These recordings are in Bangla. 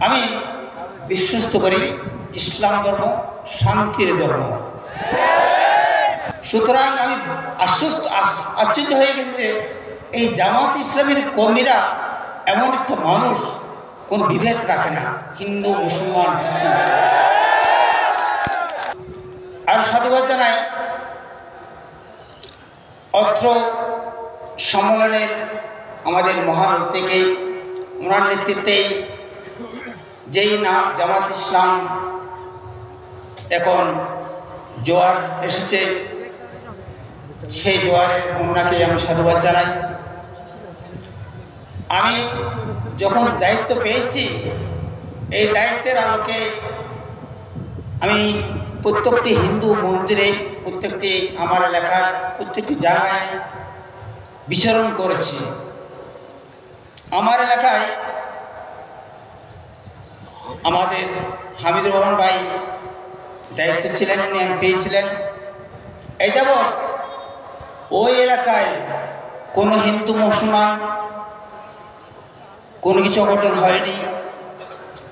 আমি বিশ্বস্ত করি ইসলাম ধর্ম শান্তির ধর্ম। সুতরাং আমি আশ্চর্য হয়ে গেছি যে এই জামাত ইসলামের কর্মীরা এমন একটা মানুষ, কোন বিভেদ রাখে না, হিন্দু মুসলমান খ্রিস্টান। আর সাধুবাদ জানাই অত্র সম্মেলনের আমাদের মহান থেকে ওনার নেতৃত্বেই যেই না জামাত ইসলাম এখন জোয়ার এসেছে, সেই জোয়ারের ওনাকে আমি সাধুবাদ জানাই। আমি যখন দায়িত্ব পেয়েছি, এই দায়িত্বের আলোকে আমি প্রত্যেকটি হিন্দু মন্দিরে, প্রত্যেকটি আমার এলাকার প্রত্যেকটি জায়গায় বিচরণ করেছি। আমার এলাকায় আমাদের হামিদুর রহমান ভাই দায়িত্ব ছিলেন, উনি পেয়েছিলেন। এই যাবৎ ওই এলাকায় কোনো হিন্দু মুসলমান কোনো কিছু অঘটন হয়নি।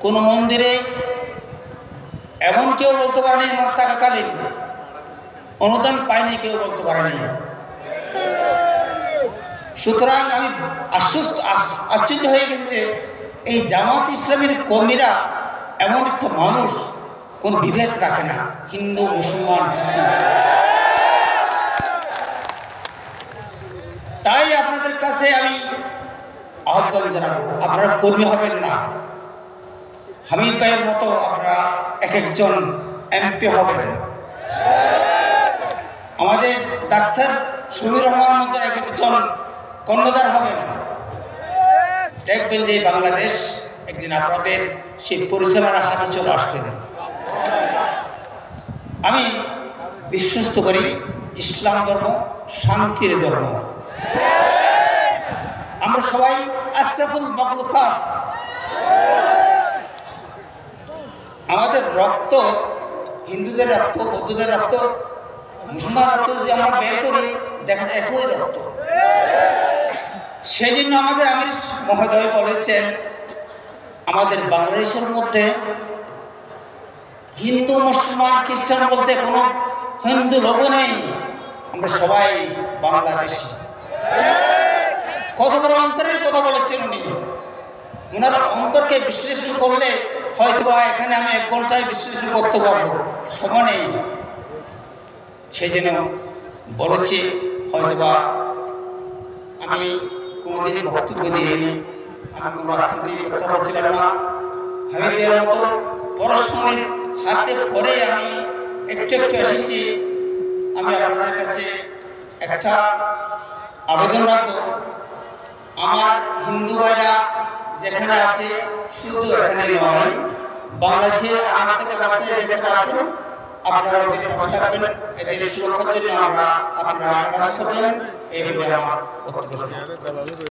কোনো মন্দিরে এমন কেউ বলতে পারেনি আমার থাকাকালীন অনুদান পায়নি, কেউ বলতে পারেনি। সুতরাং আমি আশ্চর্য হয়ে গেছি যে এই জামাত ইসলামের কর্মীরা এমন একটা মানুষ, কোন বিভেদ রাখে না, হিন্দু মুসলমান খ্রিস্টান। তাই আপনাদের কাছে আমি আহ্বান জানাবো, আপনারা কর্মী হবেন না, হামিদ ভাইয়ের মতো আপনারা এক একজন এমপি হবেন। আমাদের ডাক্তার সমীর রহমানের মতো এক একজন কর্ণধার হবেন। দেখবেন যে বাংলাদেশ একদিন আপনাদের সেই পরিচালনার হাতে চলে আসবেন। আমি বিশ্বস্ত করি ইসলাম ধর্ম শান্তির ধর্ম। আমরা সবাই আশরাফুল মাখলুকাত। আমাদের রক্ত, হিন্দুদের রক্ত, বৌদ্ধদের রক্ত, মুসলমান রক্ত যদি আমরা বের করি, দেখা যায় একই রক্ত। সেই জন্য আমাদের আমির মহোদয় বলেছেন, আমাদের বাংলাদেশের মধ্যে হিন্দু মুসলমান খ্রিস্টান বলতে কোনো হিন্দু লোক নেই, আমরা সবাই বাংলাদেশি। কত বড় অন্তরের কথা বলেছেন উনি। ওনার অন্তরকে বিশ্লেষণ করলে হয়তো এখানে আমি 1 ঘন্টায় বিশ্লেষণ করতে পারবো, সময় নেই। সেই জন্য বলেছি, হয়তোবা আমি কোনোদিন বক্তব্য দিইনি, আমি কোনো রাজনীতির কথা বলছিলাম না। হামিদের মতো পরস্পরের হাতে পরে আমি একটু একটু এসেছি। আমি আপনাদের কাছে একটা আবেদন রাখবো, আমার হিন্দু ভাইরা যেখানে আছে, শুধু এখানে নয়, বাংলাদেশের আমার থেকে যেখানে আছেন, আপনারা ওদের পাশে থাকবেন, এদের সুরক্ষার জন্য আপনারা কাজ করবেন। এই বলে আমার বক্তব্য।